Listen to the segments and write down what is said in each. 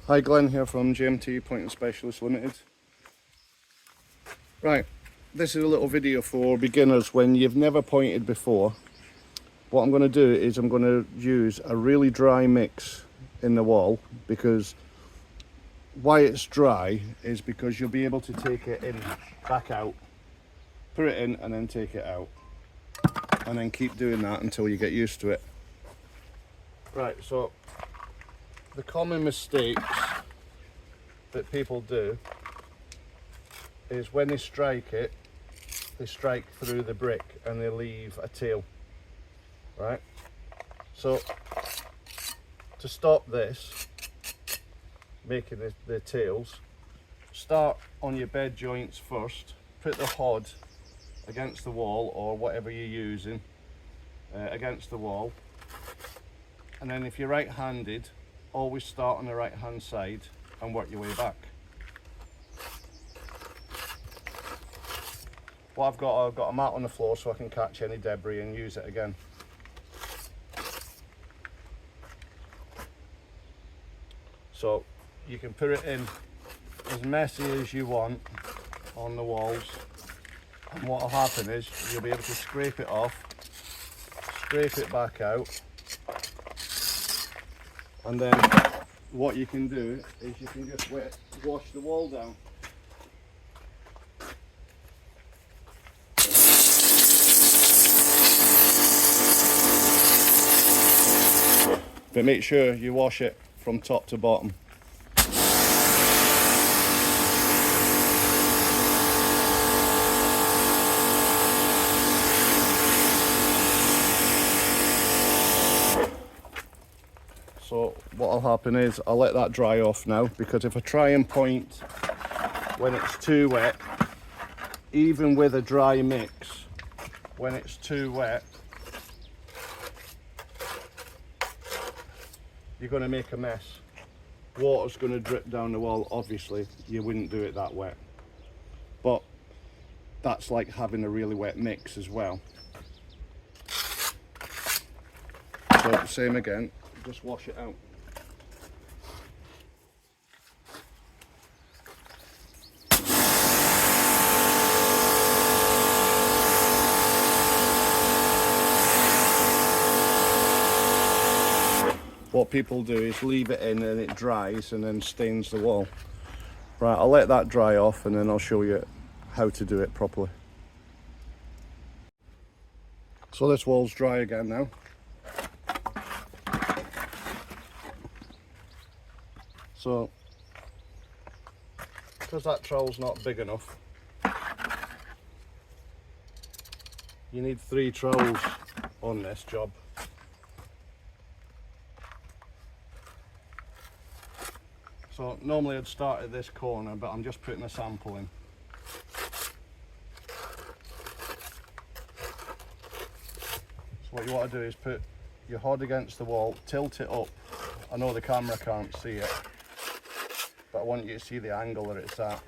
Hi, Glenn here from GMT Pointing Specialist Limited. Right, this is a little video for beginners when you've never pointed before. What I'm going to do is I'm going to use a really dry mix in the wall, because why it's dry is because you'll be able to take it in, back out, put it in and then take it out, and then keep doing that until you get used to it. Right, so the common mistakes that people do is when they strike it, they strike through the brick and they leave a tail, right? So to stop this, making the tails, start on your bed joints first, put the hod against the wall or whatever you're using against the wall, and then if you're right-handed, always start on the right hand side and work your way back. What I've got a mat on the floor so I can catch any debris and use it again. So you can put it in as messy as you want on the walls, and what will happen is you'll be able to scrape it off, scrape it back out, and then what you can do is you can just wash the wall down. But make sure you wash it from top to bottom. So what will happen is I'll let that dry off now, because if I try and point when it's too wet, even with a dry mix, when it's too wet, you're going to make a mess. Water's going to drip down the wall. Obviously you wouldn't do it that wet, but that's like having a really wet mix as well. So same again, just wash it out. What people do is leave it in and it dries and then stains the wall. Right, I'll let that dry off and then I'll show you how to do it properly. So this wall's dry again now. So, because that trowel's not big enough, you need 3 trowels on this job. So normally I'd start at this corner, but I'm just putting a sample in. So what you want to do is put your hod against the wall, tilt it up. I know the camera can't see it, but I want you to see the angle that it's at.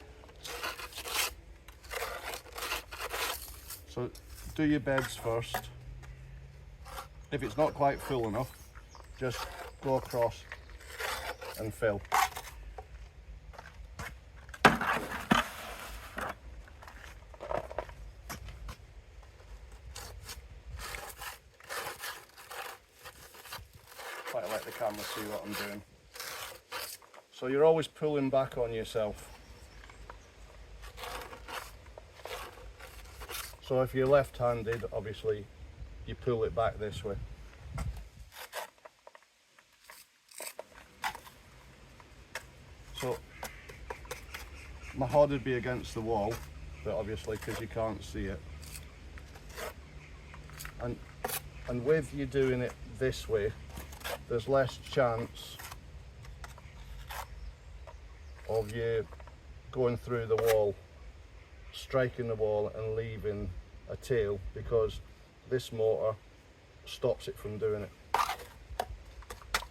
So do your beds first. If it's not quite full enough, just go across and fill. Try to let the camera see what I'm doing. So you're always pulling back on yourself. So if you're left-handed, obviously you pull it back this way. So my hod would be against the wall, but obviously because you can't see it. And with you doing it this way, there's less chance of you going through the wall, striking the wall and leaving a tail, because this mortar stops it from doing it.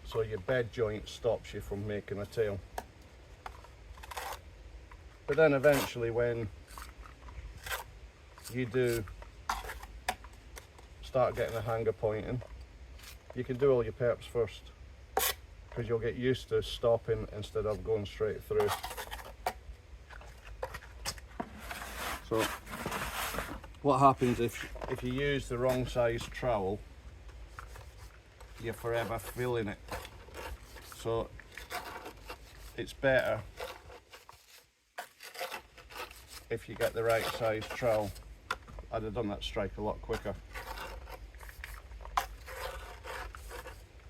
So your bed joint stops you from making a tail. But then eventually when you do start getting a hang of pointing, you can do all your perps first. because you'll get used to stopping instead of going straight through. So what happens if you use the wrong size trowel, you're forever filling it. So it's better if you get the right size trowel. I'd have done that strike a lot quicker.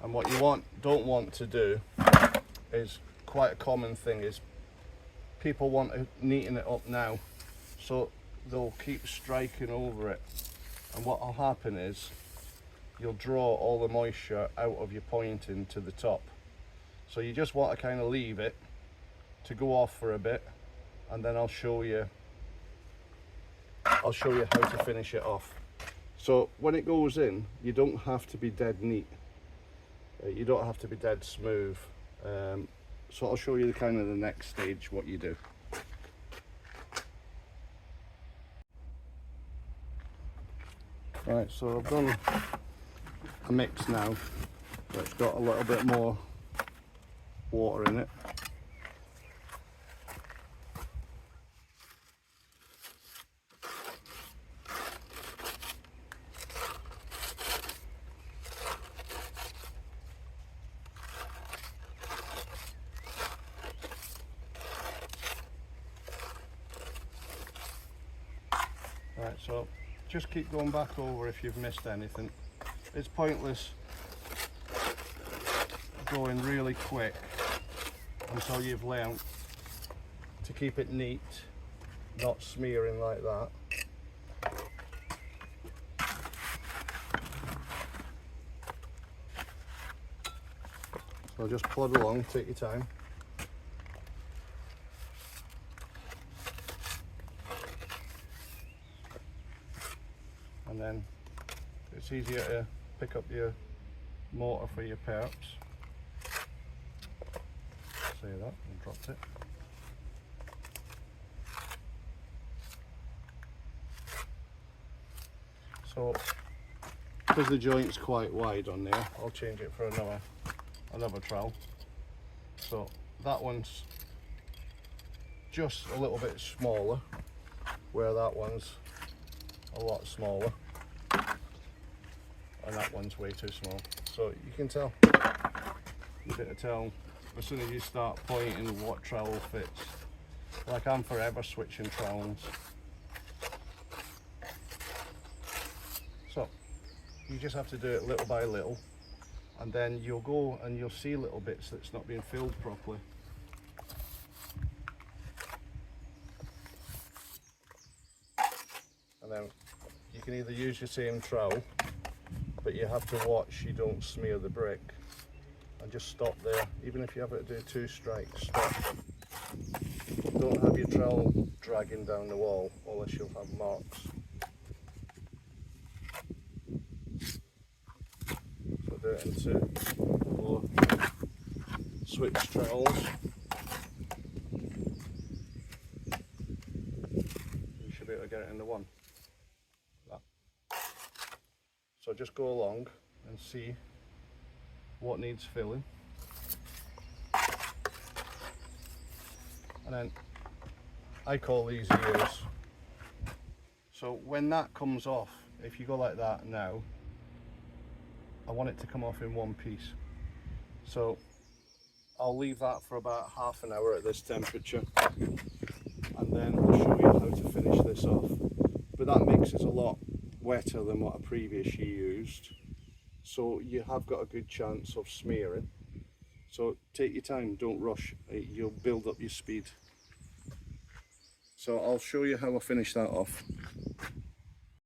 And what you don't want to do is, quite a common thing is, people want to neaten it up now, so they'll keep striking over it, and what will happen is you'll draw all the moisture out of your pointing to the top. So you just want to kind of leave it to go off for a bit, and then I'll show you how to finish it off. So when it goes in, you don't have to be dead neat, you don't have to be dead smooth. So I'll show you the kind of the next stage what you do. Right, so I've done a mix now, so it's got a little bit more water in it. Right, so just keep going back over if you've missed anything. It's pointless going really quick until you've learnt to keep it neat, not smearing like that. So just plod along, take your time. And then it's easier to pick up your mortar for your perps. Say that, and dropped it. So, because the joint's quite wide on there, I'll change it for another trowel. So that one's just a little bit smaller, where that one's a lot smaller, and that one's way too small. So you can tell, you can tell as soon as you start pointing what trowel fits. Like, I'm forever switching trowels. So you just have to do it little by little, and then you'll go and you'll see little bits that's not being filled properly. And then you can either use your same trowel, but you have to watch you don't smear the brick, and just stop there. Even if you have to do 2 strikes, stop. Don't have your trowel dragging down the wall, or else you'll have marks. So do it in 2 or switch trowels. You should be able to get it into 1. So just go along and see what needs filling, and then I call these ears. So when that comes off, if you go like that now, I want it to come off in one piece. So I'll leave that for about half an hour at this temperature, and then I'll show you how to finish this off. But that mix is a lot wetter than what I previously used, so you have got a good chance of smearing. So take your time, don't rush, you'll build up your speed. So I'll show you how I finish that off.